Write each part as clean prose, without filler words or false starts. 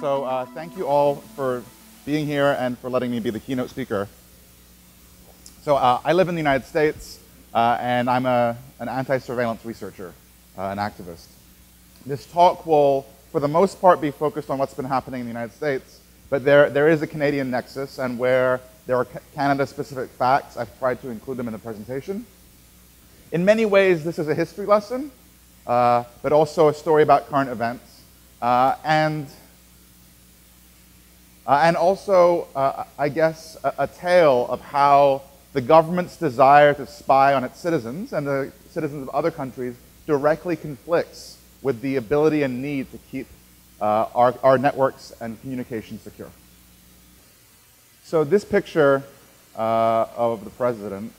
So thank you all for being here and for letting me be the keynote speaker. So I live in the United States, and I'm an anti-surveillance researcher, an activist. This talk will, for the most part, be focused on what's been happening in the United States, but there is a Canadian nexus, and where there are Canada-specific facts, I've tried to include them in the presentation. In many ways, this is a history lesson, but also a story about current events, and also, I guess, a tale of how the government's desire to spy on its citizens and the citizens of other countries directly conflicts with the ability and need to keep our networks and communications secure. So this picture of the president,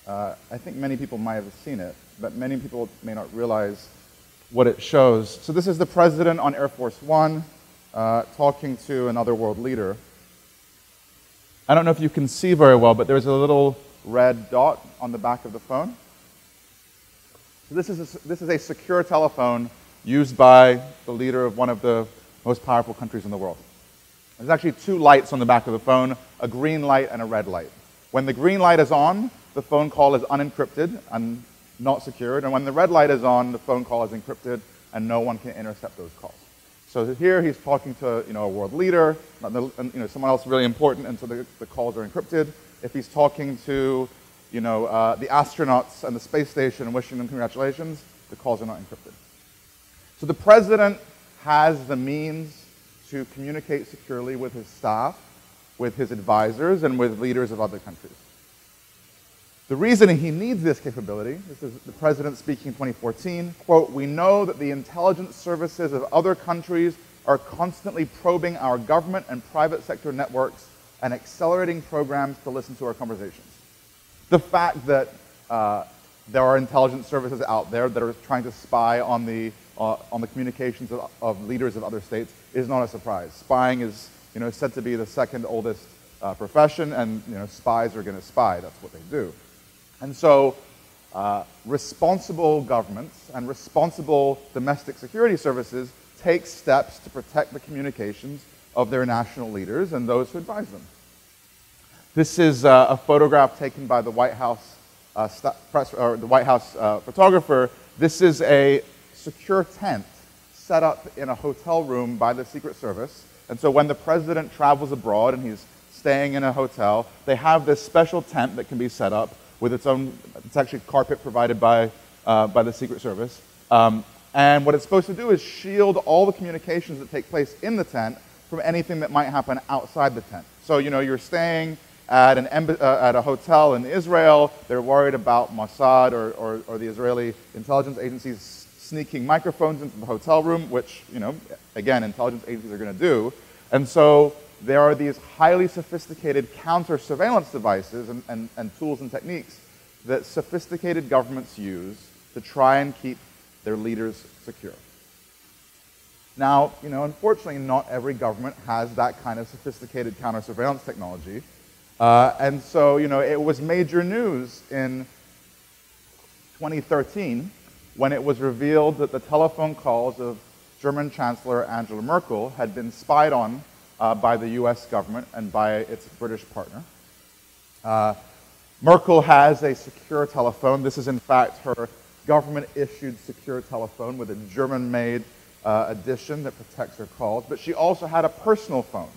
I think many people might have seen it, but many people may not realize what it shows. So this is the president on Air Force One talking to another world leader. I don't know if you can see very well, but there's a little red dot on the back of the phone. So this is a secure telephone used by the leader of one of the most powerful countries in the world. There's actually two lights on the back of the phone, a green light and a red light. When the green light is on, the phone call is unencrypted and not secured, and when the red light is on, the phone call is encrypted and no one can intercept those calls. So here he's talking to a world leader, someone else really important, and so the calls are encrypted. If he's talking to the astronauts and the space station and wishing them congratulations, the calls are not encrypted. So the president has the means to communicate securely with his staff, with his advisors, and with leaders of other countries. The reason he needs this capability, this is the president speaking in 2014, quote, "We know that the intelligence services of other countries are constantly probing our government and private sector networks and accelerating programs to listen to our conversations." The fact that there are intelligence services out there that are trying to spy on the communications of leaders of other states is not a surprise. Spying is said to be the second oldest profession, and spies are going to spy. That's what they do. And so responsible governments and responsible domestic security services take steps to protect the communications of their national leaders and those who advise them. This is a photograph taken by the White House photographer. This is a secure tent set up in a hotel room by the Secret Service. And so when the president travels abroad and he's staying in a hotel, they have this special tent that can be set up with its own, it's actually carpet provided by the Secret Service. And what it's supposed to do is shield all the communications that take place in the tent from anything that might happen outside the tent. So, you're staying at a hotel in Israel, they're worried about Mossad or the Israeli intelligence agencies sneaking microphones into the hotel room, which, again, intelligence agencies are going to do. And so there are these highly sophisticated counter-surveillance devices and tools and techniques that sophisticated governments use to try and keep their leaders secure. Now, unfortunately, not every government has that kind of sophisticated counter-surveillance technology. And so, it was major news in 2013 when it was revealed that the telephone calls of German Chancellor Angela Merkel had been spied on by the US government and by its British partner. Merkel has a secure telephone. This is, in fact, her government-issued secure telephone with a German-made edition that protects her calls. But she also had a personal phone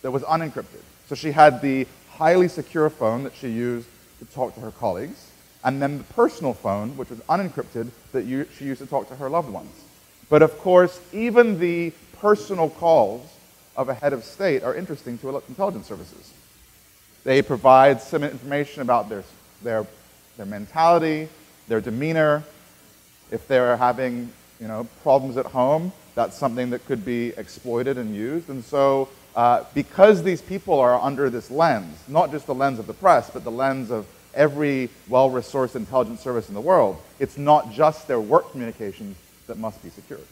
that was unencrypted. So she had the highly secure phone that she used to talk to her colleagues, and then the personal phone, which was unencrypted, that she used to talk to her loved ones. But of course, even the personal calls of a head of state are interesting to intelligence services. They provide some information about their mentality, their demeanor. If they're having problems at home, that's something that could be exploited and used. And so because these people are under this lens, not just the lens of the press, but the lens of every well-resourced intelligence service in the world, it's not just their work communications that must be secured.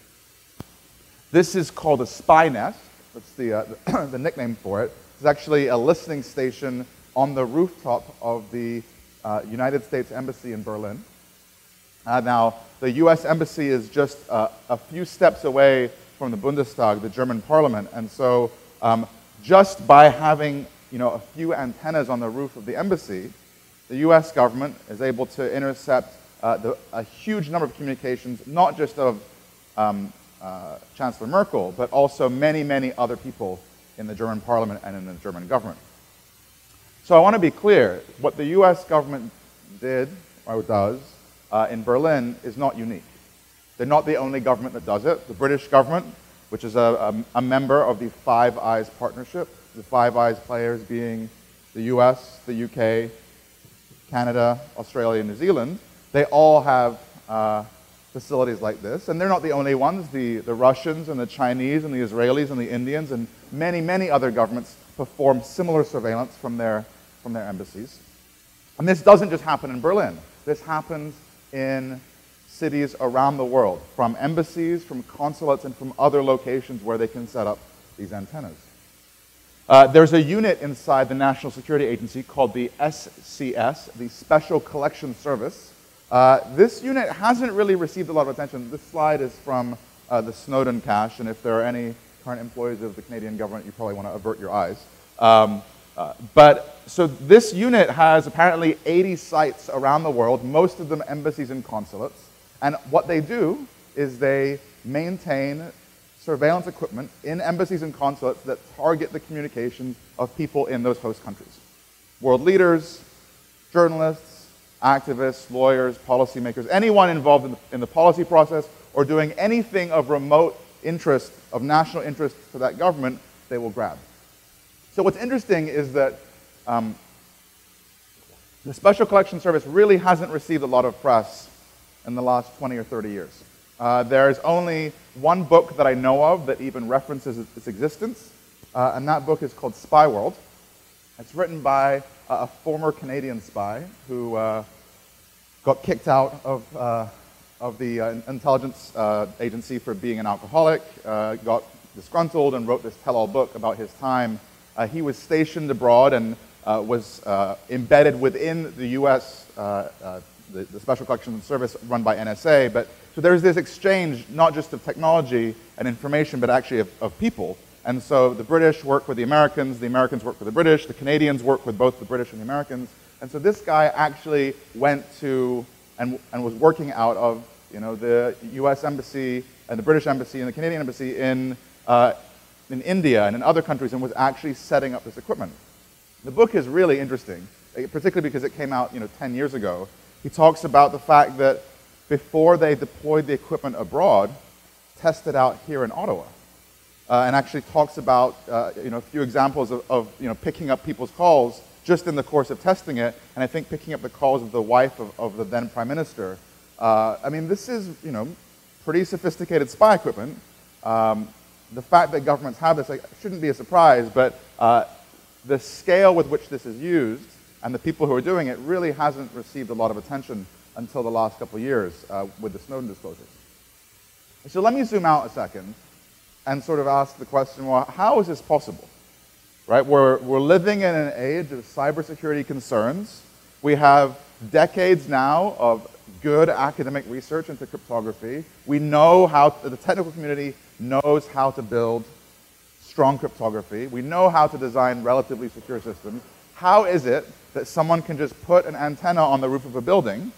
This is called a spy nest. That's the nickname for it. It's actually a listening station on the rooftop of the United States Embassy in Berlin. Now, the US Embassy is just a few steps away from the Bundestag, the German parliament. And so just by having a few antennas on the roof of the embassy, the US government is able to intercept a huge number of communications, not just of Chancellor Merkel, but also many, many other people in the German parliament and in the German government. So I want to be clear, what the US government did, or does, in Berlin is not unique. They're not the only government that does it. The British government, which is a member of the Five Eyes partnership, the Five Eyes players being the US, the UK, Canada, Australia, and New Zealand, they all have facilities like this. And they're not the only ones. The Russians and the Chinese and the Israelis and the Indians and many, many other governments perform similar surveillance from their embassies. And this doesn't just happen in Berlin. This happens in cities around the world, from embassies, from consulates, and from other locations where they can set up these antennas. There's a unit inside the National Security Agency called the SCS, the Special Collection Service. This unit hasn't really received a lot of attention. This slide is from the Snowden cache, and if there are any current employees of the Canadian government, you probably want to avert your eyes. So this unit has apparently 80 sites around the world, most of them embassies and consulates. And what they do is they maintain surveillance equipment in embassies and consulates that target the communications of people in those host countries. World leaders, journalists, activists, lawyers, policymakers, anyone involved in the policy process or doing anything of remote interest, of national interest to that government, they will grab. So what's interesting is that the Special Collection Service really hasn't received a lot of press in the last 20 or 30 years. There's only one book that I know of that even references its existence, and that book is called Spy World. It's written by a former Canadian spy who got kicked out of the intelligence agency for being an alcoholic, got disgruntled, and wrote this tell-all book about his time. He was stationed abroad and was embedded within the U.S. The Special Collection Service run by NSA. So there's this exchange, not just of technology and information, but actually of people. And so the British work with the Americans work with the British, the Canadians work with both the British and the Americans. And so this guy actually went to and was working out of the U.S. Embassy and the British Embassy and the Canadian Embassy in India and in other countries, and was actually setting up this equipment. The book is really interesting, particularly because it came out 10 years ago. He talks about the fact that before they deployed the equipment abroad, tested out here in Ottawa, and actually talks about a few examples of picking up people's calls just in the course of testing it, and I think picking up the calls of the wife of the then Prime Minister. I mean, this is pretty sophisticated spy equipment. The fact that governments have this shouldn't be a surprise, but the scale with which this is used and the people who are doing it really hasn't received a lot of attention until the last couple of years with the Snowden disclosures. So let me zoom out a second and sort of ask the question, well, how is this possible? Right? We're living in an age of cybersecurity concerns. We have decades now of good academic research into cryptography. We know how, the technical community knows how to build strong cryptography. We know how to design relatively secure systems. How is it that someone can just put an antenna on the roof of a building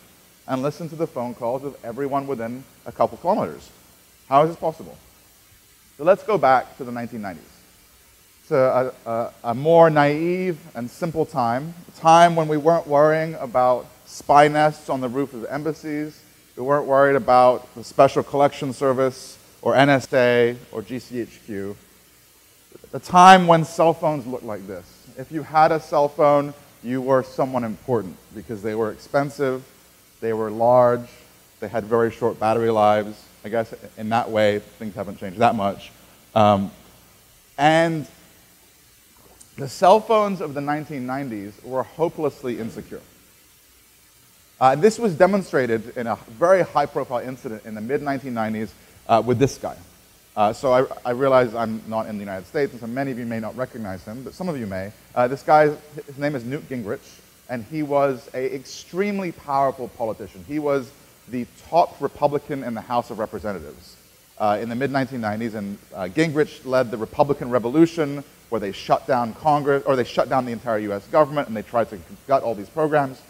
and listen to the phone calls of everyone within a couple kilometers? How is this possible? So let's go back to the 1990s. It's a more naive and simple time, a time when we weren't worrying about spy nests on the roof of embassies. We weren't worried about the Special Collection Service or NSA or GCHQ. A time when cell phones looked like this. If you had a cell phone, you were someone important because they were expensive, they were large, they had very short battery lives. I guess in that way, things haven't changed that much. And the cell phones of the 1990s were hopelessly insecure. This was demonstrated in a very high-profile incident in the mid-1990s with this guy. So I realize I'm not in the United States, and so many of you may not recognize him, but some of you may. This guy, his name is Newt Gingrich, and he was an extremely powerful politician. He was the top Republican in the House of Representatives. in the mid-1990s, and Gingrich led the Republican Revolution, where they shut down Congress, or they shut down the entire US government, and they tried to gut all these programs.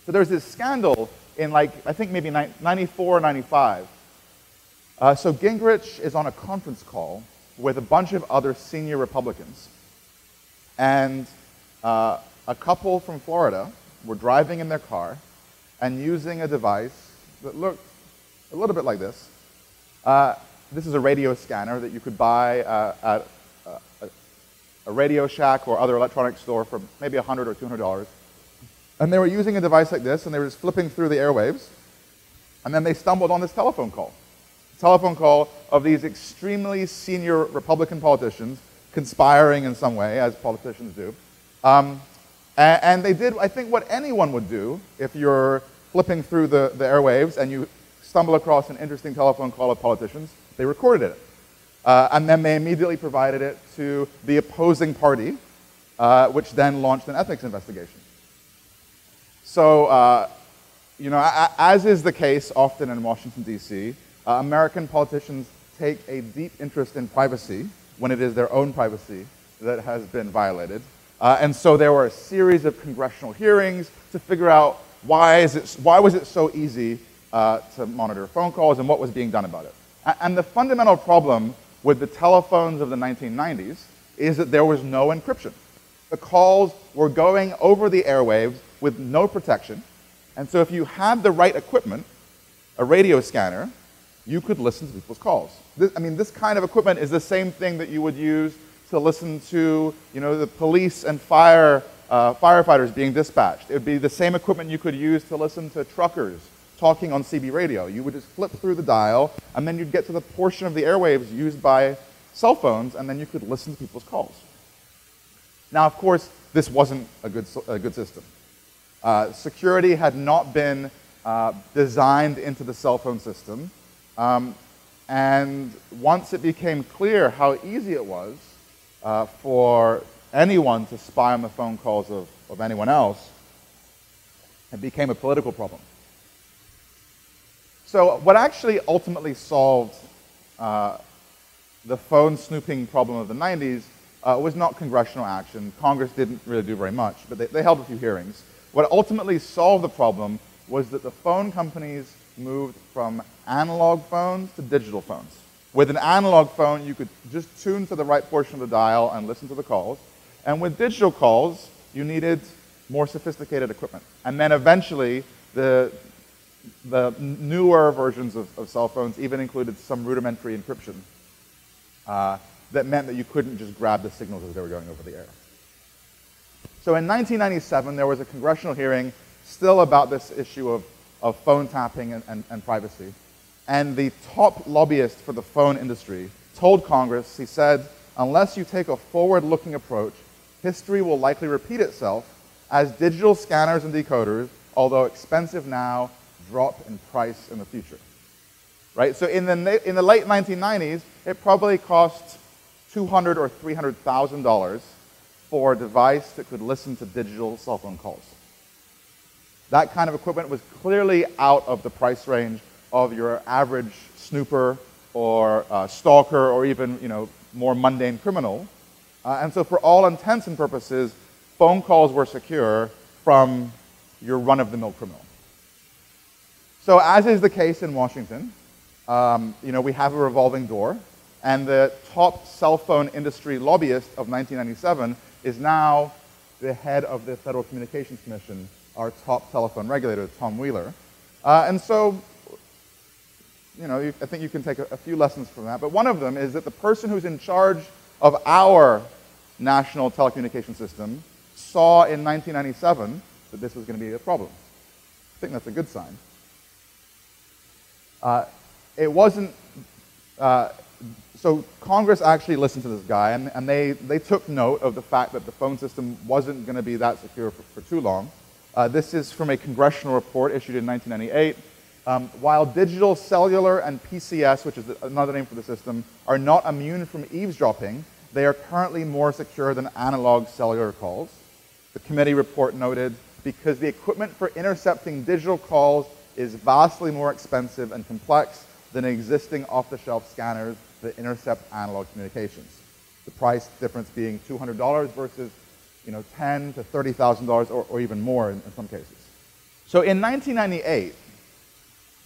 So there's this scandal in, like, I think maybe 94 or 95. So Gingrich is on a conference call with a bunch of other senior Republicans. And a couple from Florida were driving in their car and using a device that looked a little bit like this. This is a radio scanner that you could buy at a Radio Shack or other electronics store for maybe $100 or $200. And they were using a device like this, and they were just flipping through the airwaves, and then they stumbled on this telephone call. Telephone call of these extremely senior Republican politicians conspiring in some way, as politicians do. And they did, I think, what anyone would do if you're flipping through the airwaves and you stumble across an interesting telephone call of politicians. They recorded it. And then they immediately provided it to the opposing party, which then launched an ethics investigation. So, you know, as is the case often in Washington, D.C., American politicians take a deep interest in privacy when it is their own privacy that has been violated. And so there were a series of congressional hearings to figure out why was it so easy to monitor phone calls and what was being done about it. And the fundamental problem with the telephones of the 1990s is that there was no encryption. The calls were going over the airwaves with no protection. And so if you had the right equipment, a radio scanner, you could listen to people's calls. This kind of equipment is the same thing that you would use to listen to, you know, the police and firefighters being dispatched. It would be the same equipment you could use to listen to truckers talking on CB radio. You would just flip through the dial, and then you'd get to the portion of the airwaves used by cell phones, and then you could listen to people's calls. Now, of course, this wasn't a good system. Security had not been designed into the cell phone system. And once it became clear how easy it was for anyone to spy on the phone calls of anyone else, it became a political problem. So what actually ultimately solved the phone snooping problem of the 90s was not congressional action. Congress didn't really do very much, but they held a few hearings. What ultimately solved the problem was that the phone companies moved from analog phones to digital phones. With an analog phone, you could just tune to the right portion of the dial and listen to the calls. And with digital calls, you needed more sophisticated equipment. And then eventually, the newer versions of cell phones even included some rudimentary encryption that meant that you couldn't just grab the signals as they were going over the air. So in 1997, there was a congressional hearing still about this issue of phone tapping and privacy. And the top lobbyist for the phone industry told Congress, he said, unless you take a forward-looking approach, history will likely repeat itself as digital scanners and decoders, although expensive now, drop in price in the future. Right? So in the late 1990s, it probably cost $200,000 or $300,000 for a device that could listen to digital cell phone calls. That kind of equipment was clearly out of the price range of your average snooper or stalker or even, you know, more mundane criminal. And so for all intents and purposes, phone calls were secure from your run-of-the-mill criminal. So as is the case in Washington, you know, we have a revolving door, and the top cell phone industry lobbyist of 1997 is now the head of the Federal Communications Commission, our top telephone regulator, Tom Wheeler. And so, you know, I think you can take a few lessons from that. But one of them is that the person who's in charge of our national telecommunication system saw in 1997 that this was going to be a problem. I think that's a good sign. It wasn't... So Congress actually listened to this guy, and they took note of the fact that the phone system wasn't going to be that secure for too long. This is from a congressional report issued in 1998. While digital cellular and PCS, which is another name for the system, are not immune from eavesdropping, they are currently more secure than analog cellular calls. The committee report noted, because the equipment for intercepting digital calls is vastly more expensive and complex, than existing off-the-shelf scanners that intercept analog communications. The price difference being $200 versus $10,000 to $30,000 or even more in some cases. So in 1998,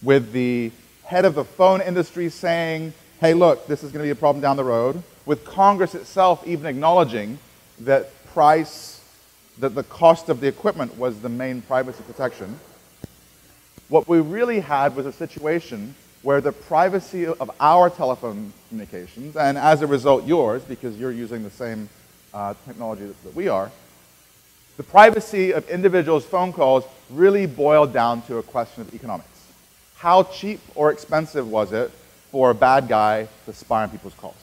with the head of the phone industry saying, hey, look, this is going to be a problem down the road, with Congress itself even acknowledging that the cost of the equipment was the main privacy protection, what we really had was a situation where the privacy of our telephone communications, and as a result yours, because you're using the same technology that we are, the privacy of individuals' phone calls really boiled down to a question of economics. How cheap or expensive was it for a bad guy to spy on people's calls?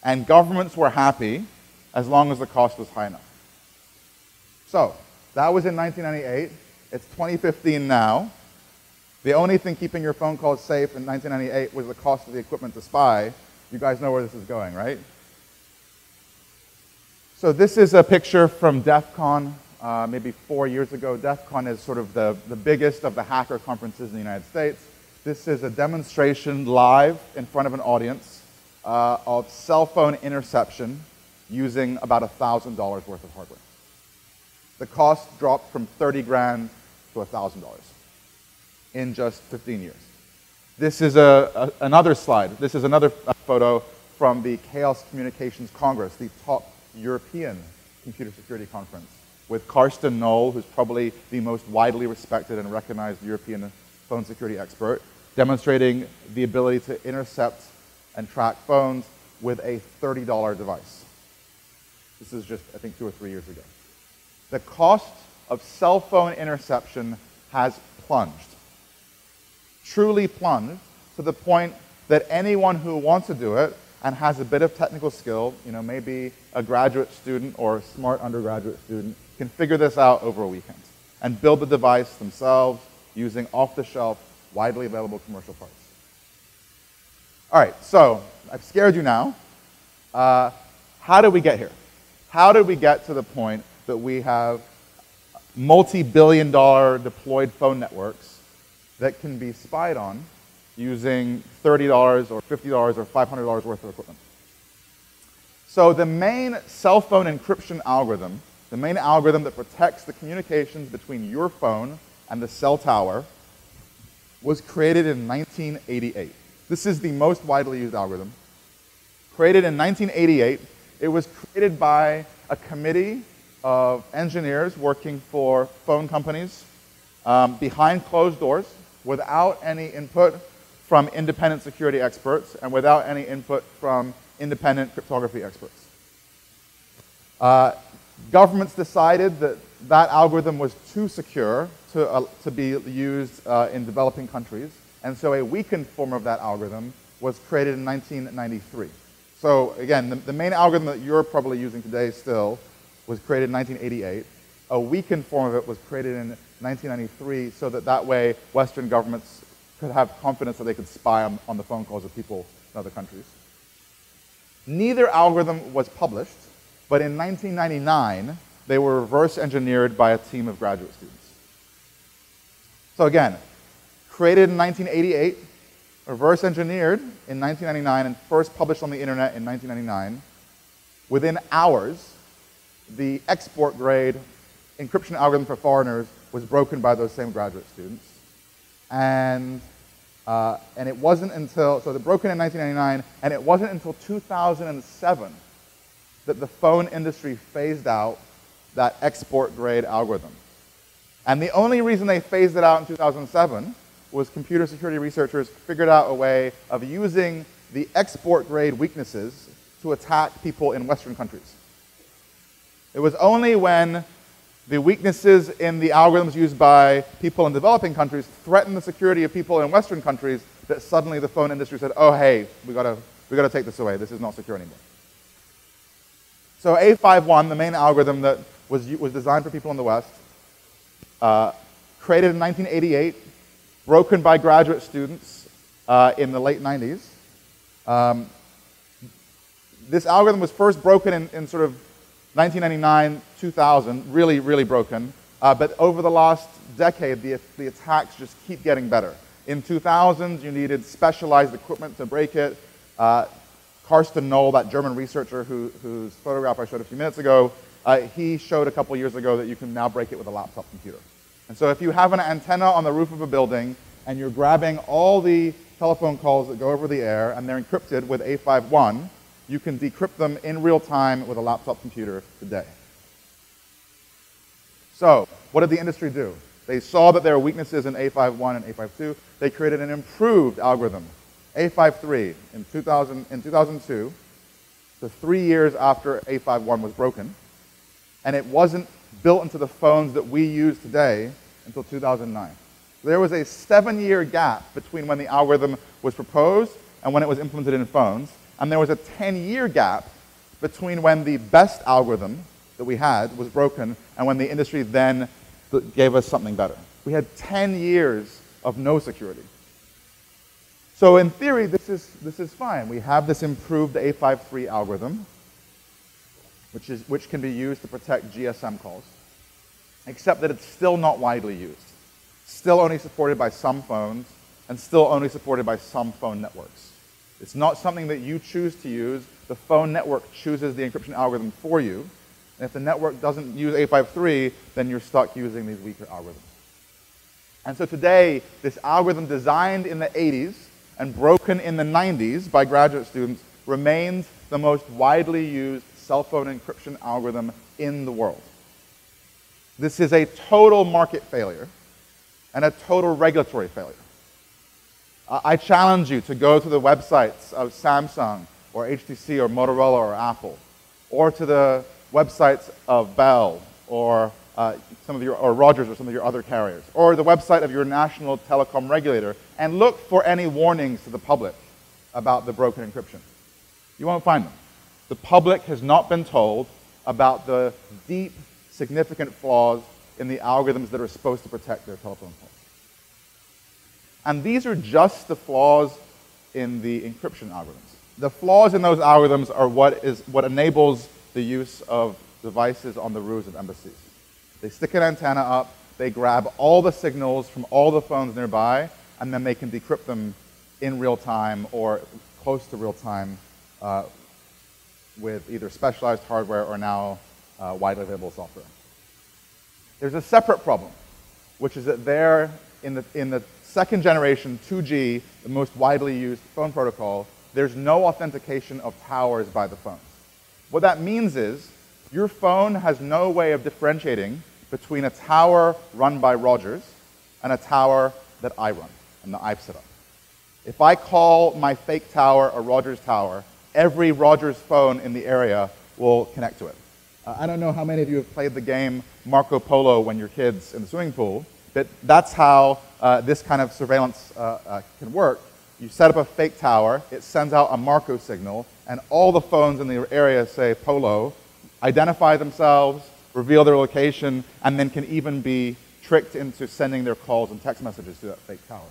And governments were happy as long as the cost was high enough. So, that was in 1998. It's 2015 now. The only thing keeping your phone calls safe in 1998 was the cost of the equipment to spy. You guys know where this is going, right? So this is a picture from DEF CON maybe 4 years ago. DEF CON is sort of the biggest of the hacker conferences in the United States. This is a demonstration live in front of an audience of cell phone interception using about $1,000 worth of hardware. The cost dropped from 30 grand to $1,000 in just 15 years. This is another slide. This is another photo from the Chaos Communications Congress, the top European computer security conference, with Karsten Knoll, who's probably the most widely respected and recognized European phone security expert, demonstrating the ability to intercept and track phones with a $30 device. This is just, I think, 2 or 3 years ago. The cost of cell phone interception has plunged, truly plunged, to the point that anyone who wants to do it and has a bit of technical skill, maybe a graduate student or a smart undergraduate student, can figure this out over a weekend and build the device themselves using off-the-shelf, widely available commercial parts. All right, so I've scared you now. How did we get here? How did we get to the point that we have multi-billion-dollar deployed phone networks that can be spied on using $30 or $50 or $500 worth of equipment? So the main cell phone encryption algorithm, the main algorithm that protects the communications between your phone and the cell tower, was created in 1988. This is the most widely used algorithm. Created in 1988, it was created by a committee of engineers working for phone companies behind closed doors, without any input from independent security experts and without any input from independent cryptography experts. Governments decided that that algorithm was too secure to be used in developing countries, and so a weakened form of that algorithm was created in 1993. So again, the main algorithm that you're probably using today still was created in 1988. A weakened form of it was created in 1993 so that way Western governments could have confidence that they could spy on the phone calls of people in other countries. Neither algorithm was published, but in 1999, they were reverse engineered by a team of graduate students. So again, created in 1988, reverse engineered in 1999, and first published on the internet in 1999. Within hours, the export grade encryption algorithm for foreigners was broken by those same graduate students. And it wasn't until, so they broke it in 1999, and it wasn't until 2007 that the phone industry phased out that export grade algorithm. And the only reason they phased it out in 2007 was computer security researchers figured out a way of using the export grade weaknesses to attack people in Western countries. It was only when the weaknesses in the algorithms used by people in developing countries threatened the security of people in Western countries that suddenly the phone industry said, oh, hey, we gotta take this away. This is not secure anymore. So A51, the main algorithm that was designed for people in the West, created in 1988, broken by graduate students in the late 90s. This algorithm was first broken in sort of 1999, 2000, really, really broken. But over the last decade, the attacks just keep getting better. In 2000s, you needed specialized equipment to break it. Karsten Knoll, that German researcher whose photograph I showed a few minutes ago, he showed a couple years ago that you can now break it with a laptop computer. And so if you have an antenna on the roof of a building and you're grabbing all the telephone calls that go over the air and they're encrypted with A51, you can decrypt them in real time with a laptop computer today. So what did the industry do? They saw that there were weaknesses in A51 and A52. They created an improved algorithm, A53, in 2002, so 3 years after A51 was broken. And it wasn't built into the phones that we use today until 2009. There was a 7-year gap between when the algorithm was proposed and when it was implemented in phones. And there was a 10-year gap between when the best algorithm that we had was broken and when the industry then gave us something better. We had 10 years of no security. So in theory, this is fine. We have this improved A53 algorithm, which can be used to protect GSM calls, except that it's still not widely used. Still only supported by some phones, and still only supported by some phone networks. It's not something that you choose to use. The phone network chooses the encryption algorithm for you. And if the network doesn't use A53, then you're stuck using these weaker algorithms. And so today, this algorithm designed in the 80s and broken in the 90s by graduate students remains the most widely used cell phone encryption algorithm in the world. This is a total market failure and a total regulatory failure. I challenge you to go to the websites of Samsung or HTC or Motorola or Apple, or to the websites of Bell or or Rogers or some of your other carriers, or the website of your national telecom regulator, and look for any warnings to the public about the broken encryption. You won't find them. The public has not been told about the deep, significant flaws in the algorithms that are supposed to protect their telephone calls. And these are just the flaws in the encryption algorithms. The flaws in those algorithms are what enables the use of devices on the roofs of embassies. They stick an antenna up, they grab all the signals from all the phones nearby, and then they can decrypt them in real time or close to real time with either specialized hardware or now widely available software. There's a separate problem, which is that there, in the second generation 2G, the most widely used phone protocol, there's no authentication of towers by the phones. What that means is your phone has no way of differentiating between a tower run by Rogers and a tower that I run and that I've set up. If I call my fake tower a Rogers tower, every Rogers phone in the area will connect to it. I don't know how many of you have played the game Marco Polo when you're kids in the swimming pool, but that's how this kind of surveillance can work. You set up a fake tower, it sends out a Marco signal, and all the phones in the area say Polo, identify themselves, reveal their location, and then can even be tricked into sending their calls and text messages to that fake tower.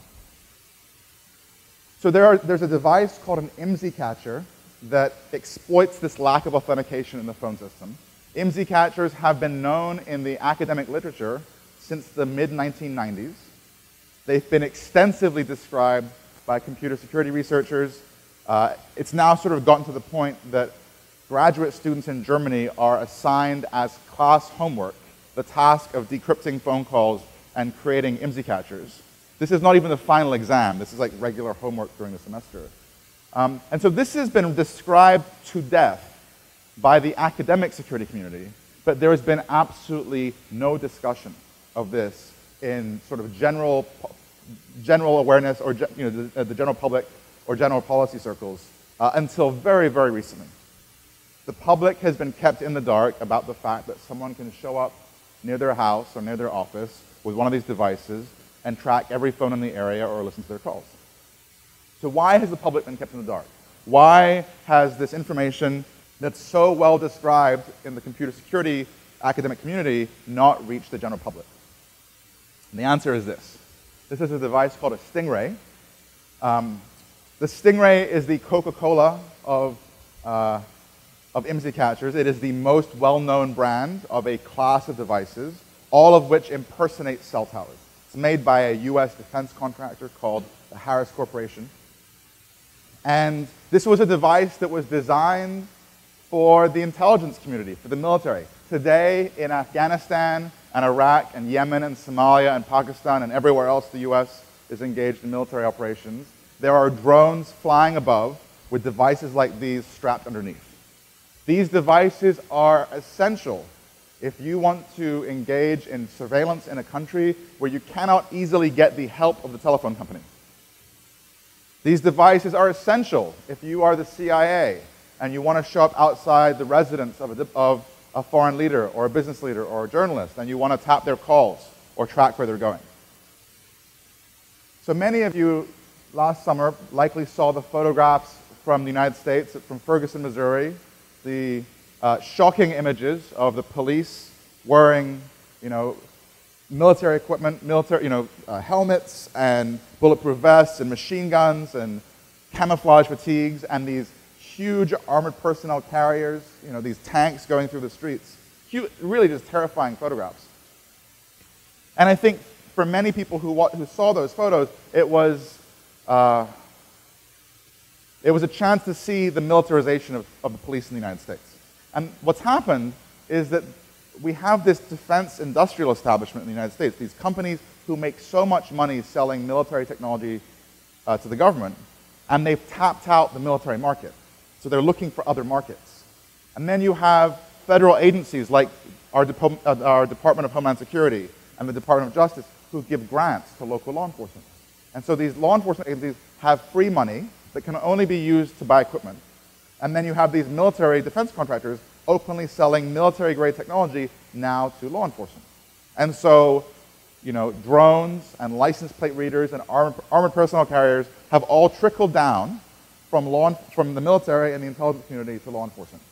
So there's a device called an IMSI catcher that exploits this lack of authentication in the phone system. IMSI catchers have been known in the academic literature since the mid-1990s. They've been extensively described by computer security researchers. It's now sort of gotten to the point that graduate students in Germany are assigned as class homework the task of decrypting phone calls and creating IMSI catchers. This is not even the final exam. This is like regular homework during the semester. And so this has been described to death by the academic security community, but there has been absolutely no discussion of this in sort of general awareness or the general public or general policy circles until very, very recently. The public has been kept in the dark about the fact that someone can show up near their house or near their office with one of these devices and track every phone in the area or listen to their calls. So why has the public been kept in the dark? Why has this information that's so well described in the computer security academic community not reached the general public? And the answer is this. This is a device called a Stingray. The Stingray is the Coca-Cola of IMSI catchers. It is the most well-known brand of a class of devices, all of which impersonate cell towers. It's made by a US defense contractor called the Harris Corporation. And this was a device that was designed for the intelligence community, for the military. Today, in Afghanistan and Iraq and Yemen and Somalia and Pakistan and everywhere else the US is engaged in military operations, there are drones flying above with devices like these strapped underneath. These devices are essential if you want to engage in surveillance in a country where you cannot easily get the help of the telephone company. These devices are essential if you are the CIA and you want to show up outside the residence of a foreign leader or a business leader or a journalist and you want to tap their calls or track where they're going. So many of you last summer likely saw the photographs from the United States, from Ferguson, Missouri, the shocking images of the police wearing, military equipment, helmets and bulletproof vests and machine guns and camouflage fatigues and these huge armored personnel carriers, these tanks going through the streets. Really just terrifying photographs. And I think for many people who saw those photos, it was a chance to see the militarization of the police in the United States. And what's happened is that we have this defense industrial establishment in the United States, these companies who make so much money selling military technology to the government, and they've tapped out the military market. So they're looking for other markets. And then you have federal agencies like our Department of Homeland Security and the Department of Justice who give grants to local law enforcement. And so these law enforcement agencies have free money that can only be used to buy equipment. And then you have these military defense contractors openly selling military-grade technology now to law enforcement. And so, drones and license plate readers and armored personnel carriers have all trickled down from the military and the intelligence community to law enforcement.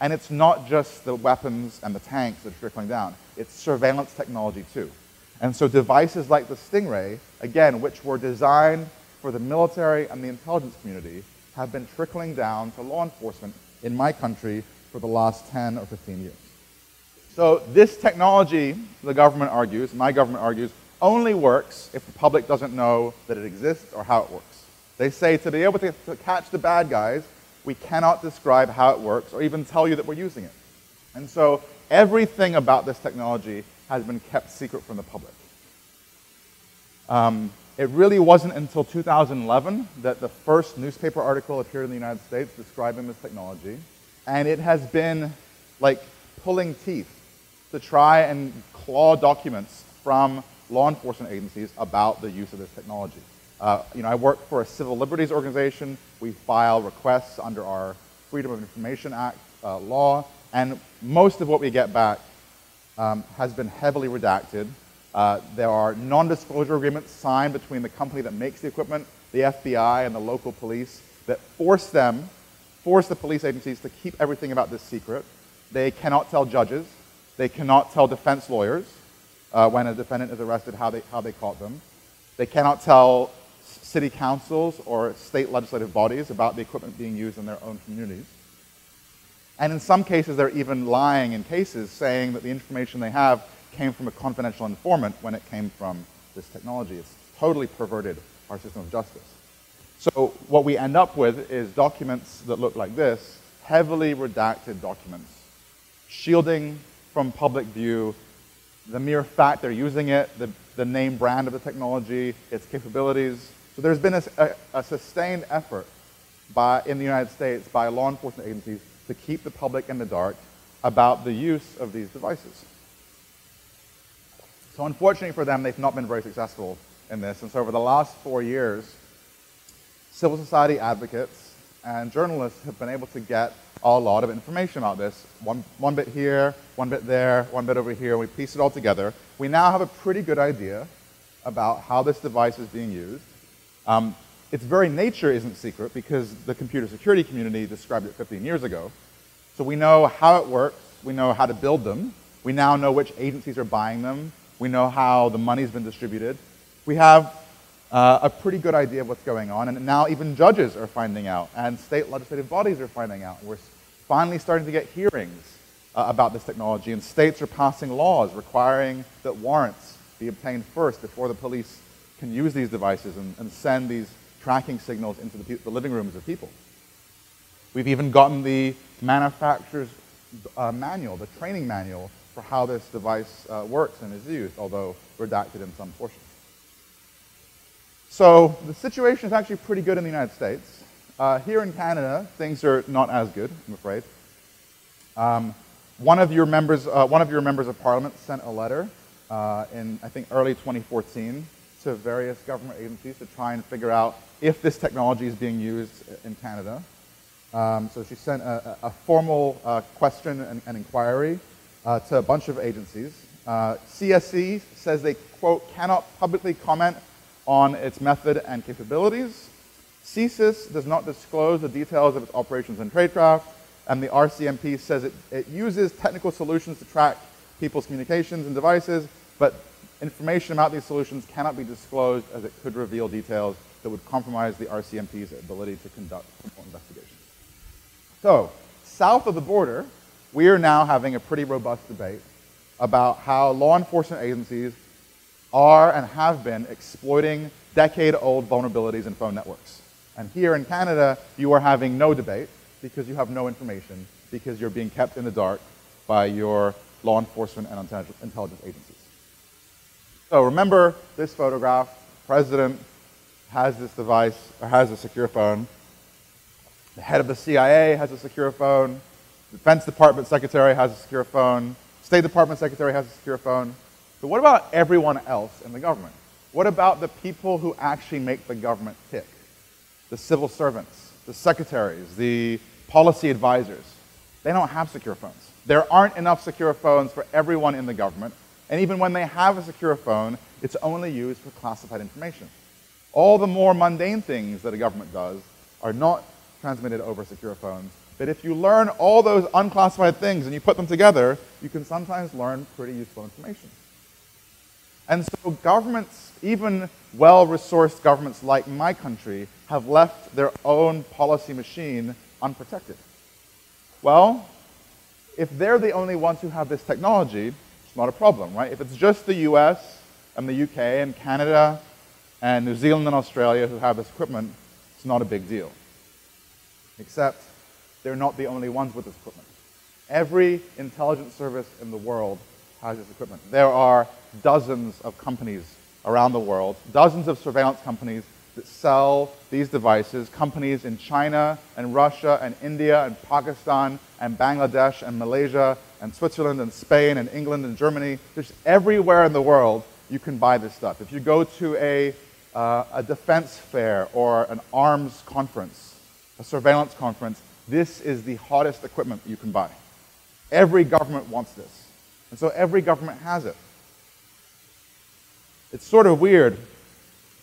And it's not just the weapons and the tanks that are trickling down. It's surveillance technology too. And so devices like the Stingray, again, which were designed for the military and the intelligence community, have been trickling down to law enforcement in my country for the last 10 or 15 years. So this technology, the government argues, my government argues, only works if the public doesn't know that it exists or how it works. They say to be able to catch the bad guys, we cannot describe how it works or even tell you that we're using it. And so everything about this technology has been kept secret from the public. It really wasn't until 2011 that the first newspaper article appeared in the United States describing this technology. And it has been like pulling teeth to try and claw documents from law enforcement agencies about the use of this technology. I work for a civil liberties organization. We file requests under our Freedom of Information Act law, and most of what we get back has been heavily redacted. There are non-disclosure agreements signed between the company that makes the equipment, the FBI, and the local police that force the police agencies to keep everything about this secret. They cannot tell judges. They cannot tell defense lawyers when a defendant is arrested how they caught them. They cannot tell city councils or state legislative bodies about the equipment being used in their own communities. And in some cases, they're even lying in cases saying that the information they have came from a confidential informant when it came from this technology. It's totally perverted our system of justice. So what we end up with is documents that look like this, heavily redacted documents, shielding from public view the mere fact they're using it, the name brand of the technology, its capabilities. So there's been a sustained effort in the United States by law enforcement agencies to keep the public in the dark about the use of these devices. So unfortunately for them, they've not been very successful in this. And so over the last 4 years, civil society advocates and journalists have been able to get a lot of information about this. One bit here, one bit there, one bit over here. We piece it all together. We now have a pretty good idea about how this device is being used. Its very nature isn't secret because the computer security community described it 15 years ago. So we know how it works. We know how to build them. We now know which agencies are buying them. We know how the money's been distributed. We have a pretty good idea of what's going on, and now even judges are finding out, and state legislative bodies are finding out. We're finally starting to get hearings about this technology, and states are passing laws requiring that warrants be obtained first before the police can use these devices and send these tracking signals into the living rooms of people. We've even gotten the manufacturer's manual, the training manual for how this device works and is used, although redacted in some portions. So the situation is actually pretty good in the United States. Here in Canada, things are not as good, I'm afraid. One of your members of Parliament sent a letter in, I think, early 2014 to various government agencies to try and figure out if this technology is being used in Canada. So she sent a formal question and inquiry to a bunch of agencies. CSE says they, quote, cannot publicly comment on its method and capabilities. CSIS does not disclose the details of its operations and tradecraft, and the RCMP says it uses technical solutions to track people's communications and devices, but information about these solutions cannot be disclosed as it could reveal details that would compromise the RCMP's ability to conduct criminal investigations. So, south of the border, we are now having a pretty robust debate about how law enforcement agencies are and have been exploiting decade-old vulnerabilities in phone networks. And here in Canada, you are having no debate because you have no information, because you're being kept in the dark by your law enforcement and intelligence agencies. So remember this photograph. The president has this device, or has a secure phone. The head of the CIA has a secure phone. The Defense Department secretary has a secure phone. State Department secretary has a secure phone. But what about everyone else in the government? What about the people who actually make the government tick? The civil servants, the secretaries, the policy advisors. They don't have secure phones. There aren't enough secure phones for everyone in the government. And even when they have a secure phone, it's only used for classified information. All the more mundane things that a government does are not transmitted over secure phones. But if you learn all those unclassified things and you put them together, you can sometimes learn pretty useful information. And so governments, even well-resourced governments like my country, have left their own policy machine unprotected. Well, if they're the only ones who have this technology, it's not a problem, right? If it's just the US and the UK and Canada and New Zealand and Australia who have this equipment, it's not a big deal. Except they're not the only ones with this equipment. Every intelligence service in the world has this equipment. There are dozens of companies around the world, dozens of surveillance companies that sell these devices, companies in China and Russia and India and Pakistan and Bangladesh and Malaysia and Switzerland and Spain and England and Germany. Just everywhere in the world you can buy this stuff. If you go to a defense fair or an arms conference, a surveillance conference, this is the hottest equipment you can buy. Every government wants this. And so every government has it. It's sort of weird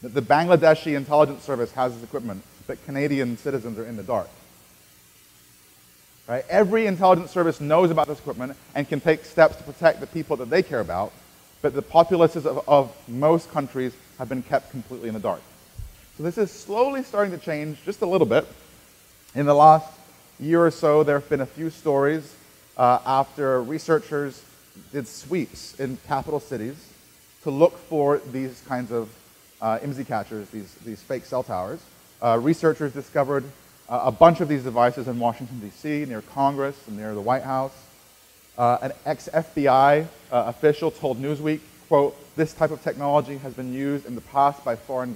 that the Bangladeshi intelligence service has this equipment, but Canadian citizens are in the dark. Right? Every intelligence service knows about this equipment and can take steps to protect the people that they care about, but the populaces of most countries have been kept completely in the dark. So this is slowly starting to change just a little bit. In the last year or so, there have been a few stories after researchers did sweeps in capital cities to look for these kinds of IMSI catchers, these fake cell towers. Researchers discovered a bunch of these devices in Washington, D.C., near Congress and near the White House. An ex-FBI official told Newsweek, quote, "This type of technology has been used in the past by foreign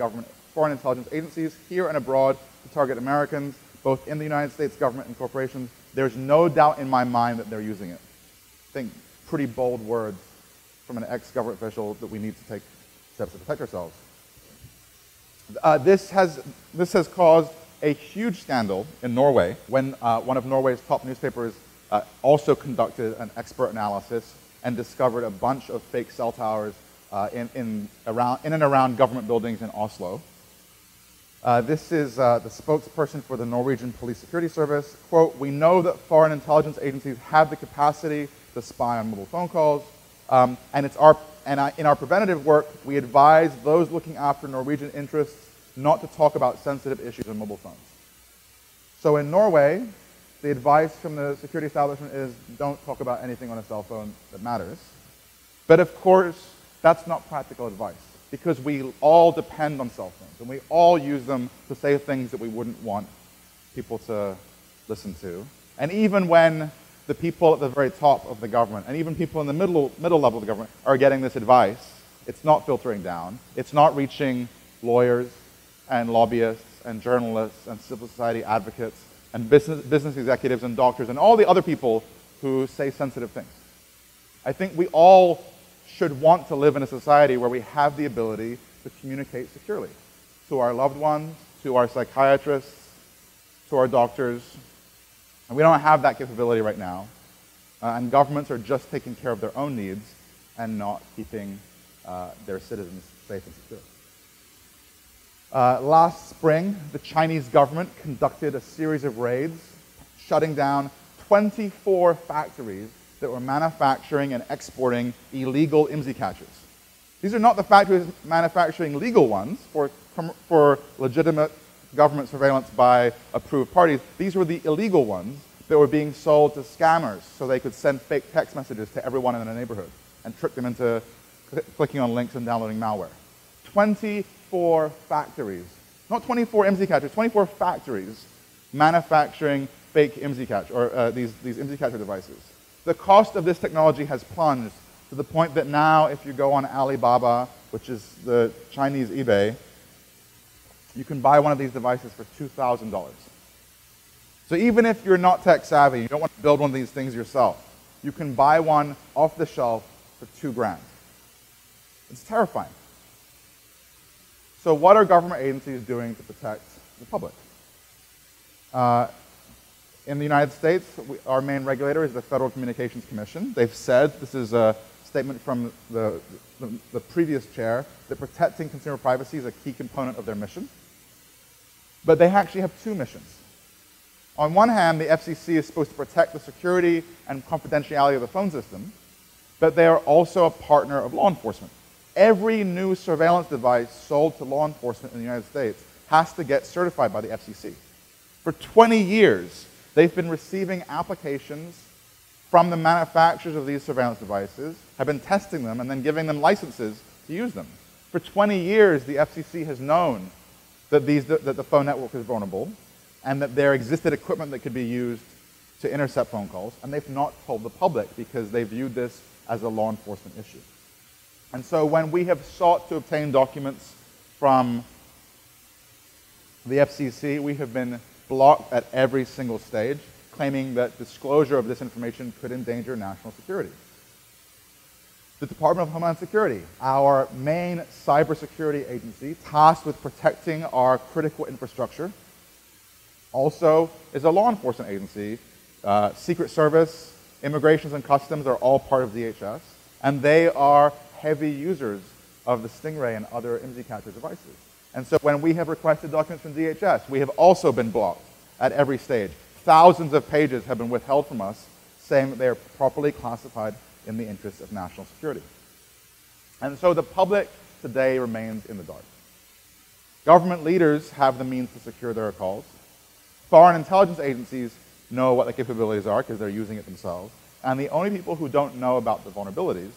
intelligence agencies here and abroad to target Americans, both in the United States government and corporations. There's no doubt in my mind that they're using it." I think pretty bold words from an ex-government official that we need to take steps to protect ourselves. This has caused a huge scandal in Norway when one of Norway's top newspapers also conducted an expert analysis and discovered a bunch of fake cell towers in and around government buildings in Oslo. This is the spokesperson for the Norwegian Police Security Service. Quote, "We know that foreign intelligence agencies have the capacity to spy on mobile phone calls, and in our preventative work, we advise those looking after Norwegian interests not to talk about sensitive issues on mobile phones." So in Norway, the advice from the security establishment is don't talk about anything on a cell phone that matters. But of course, That's not practical advice, because we all depend on cell phones, and we all use them to say things that we wouldn't want people to listen to. And even when the people at the very top of the government, and even people in the middle level of the government, are getting this advice, it's not filtering down. It's not reaching lawyers and lobbyists and journalists and civil society advocates and business executives and doctors and all the other people who say sensitive things. I think we all should want to live in a society where we have the ability to communicate securely to our loved ones, to our psychiatrists, to our doctors. And we don't have that capability right now. And governments are just taking care of their own needs and not keeping their citizens safe and secure. Last spring, the Chinese government conducted a series of raids, shutting down 24 factories that were manufacturing and exporting illegal IMSI catchers. These are not the factories manufacturing legal ones for legitimate government surveillance by approved parties. These were the illegal ones that were being sold to scammers so they could send fake text messages to everyone in a neighborhood and trick them into clicking on links and downloading malware. 24 factories, not 24 IMSI catchers, 24 factories manufacturing fake IMSI catch, or these IMSI catcher devices. The cost of this technology has plunged to the point that now if you go on Alibaba, which is the Chinese eBay, you can buy one of these devices for $2,000. So even if you're not tech savvy, you don't want to build one of these things yourself, you can buy one off the shelf for $2,000. It's terrifying. So what are government agencies doing to protect the public? In the United States, our main regulator is the Federal Communications Commission. They've said, this is a statement from the previous chair, that protecting consumer privacy is a key component of their mission. But they actually have two missions. On one hand, the FCC is supposed to protect the security and confidentiality of the phone system, but they are also a partner of law enforcement. Every new surveillance device sold to law enforcement in the United States has to get certified by the FCC. For 20 years, they've been receiving applications from the manufacturers of these surveillance devices, have been testing them, and then giving them licenses to use them. For 20 years, the FCC has known that the phone network is vulnerable, and that there existed equipment that could be used to intercept phone calls, and they've not told the public because they viewed this as a law enforcement issue. And so when we have sought to obtain documents from the FCC, we have been blocked at every single stage, claiming that disclosure of this information could endanger national security. The Department of Homeland Security, our main cybersecurity agency tasked with protecting our critical infrastructure, also is a law enforcement agency. Secret Service, Immigrations and Customs are all part of DHS, and they are heavy users of the Stingray and other IMSI catcher devices. And so when we have requested documents from DHS, we have also been blocked at every stage. Thousands of pages have been withheld from us, saying that they are properly classified in the interests of national security. And so the public today remains in the dark. Government leaders have the means to secure their calls. Foreign intelligence agencies know what the capabilities are because they're using it themselves. And the only people who don't know about the vulnerabilities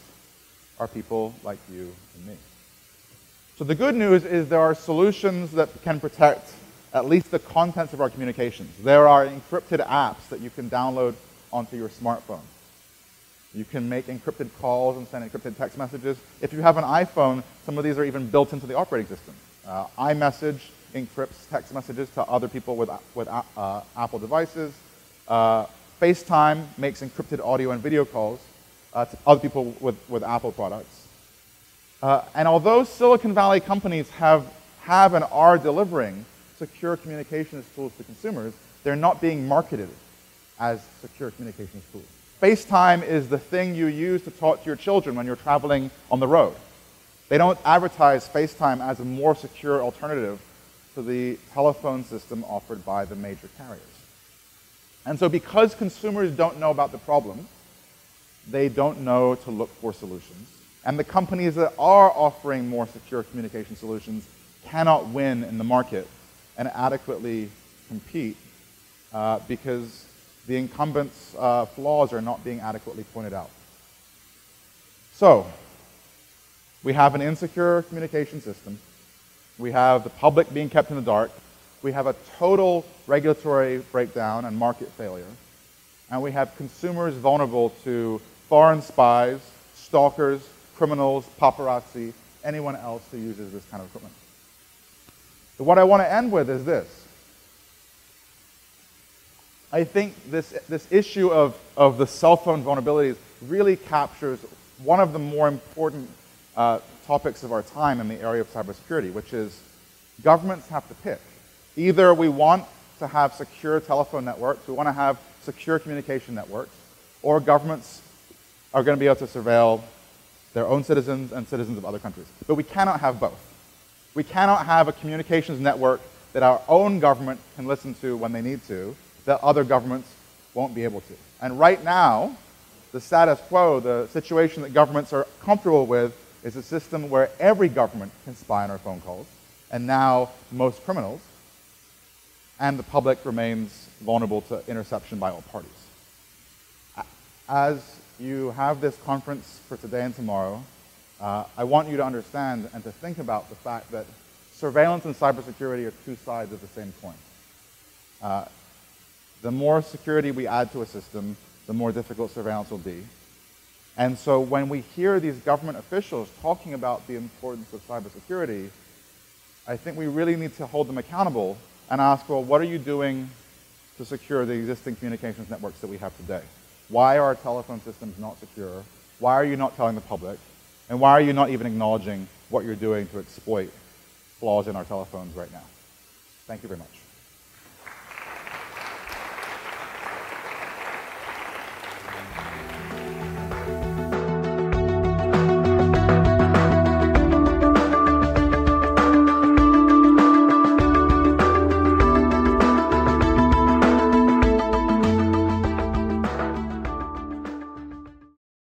are people like you and me. So the good news is there are solutions that can protect at least the contents of our communications. There are encrypted apps that you can download onto your smartphone. You can make encrypted calls and send encrypted text messages. If you have an iPhone, some of these are even built into the operating system. iMessage encrypts text messages to other people with Apple devices. FaceTime makes encrypted audio and video calls to other people with Apple products. And although Silicon Valley companies have and are delivering secure communications tools to consumers, they're not being marketed as secure communications tools. FaceTime is the thing you use to talk to your children when you're traveling on the road. They don't advertise FaceTime as a more secure alternative to the telephone system offered by the major carriers. And so because consumers don't know about the problem, they don't know to look for solutions. And the companies that are offering more secure communication solutions cannot win in the market and adequately compete because the incumbents' flaws are not being adequately pointed out. So, We have an insecure communication system. We have the public being kept in the dark. We have a total regulatory breakdown and market failure. And we have consumers vulnerable to foreign spies, stalkers, criminals, paparazzi, anyone else who uses this kind of equipment. But what I want to end with is this. I think this issue of the cell phone vulnerabilities really captures one of the more important topics of our time in the area of cybersecurity, which is governments have to pick. Either we want to have secure telephone networks, we want to have secure communication networks, or governments are going to be able to surveil their own citizens and citizens of other countries. But we cannot have both. We cannot have a communications network that our own government can listen to when they need to, that other governments won't be able to. And right now, the status quo, the situation that governments are comfortable with, is a system where every government can spy on our phone calls, and now most criminals, and the public remains vulnerable to interception by all parties. As you have this conference for today and tomorrow, I want you to understand and to think about the fact that surveillance and cybersecurity are two sides of the same coin. The more security we add to a system, the more difficult surveillance will be. And so when we hear these government officials talking about the importance of cybersecurity, I think we really need to hold them accountable and ask, well, what are you doing to secure the existing communications networks that we have today? Why are our telephone systems not secure? Why are you not telling the public? And why are you not even acknowledging what you're doing to exploit flaws in our telephones right now? Thank you very much.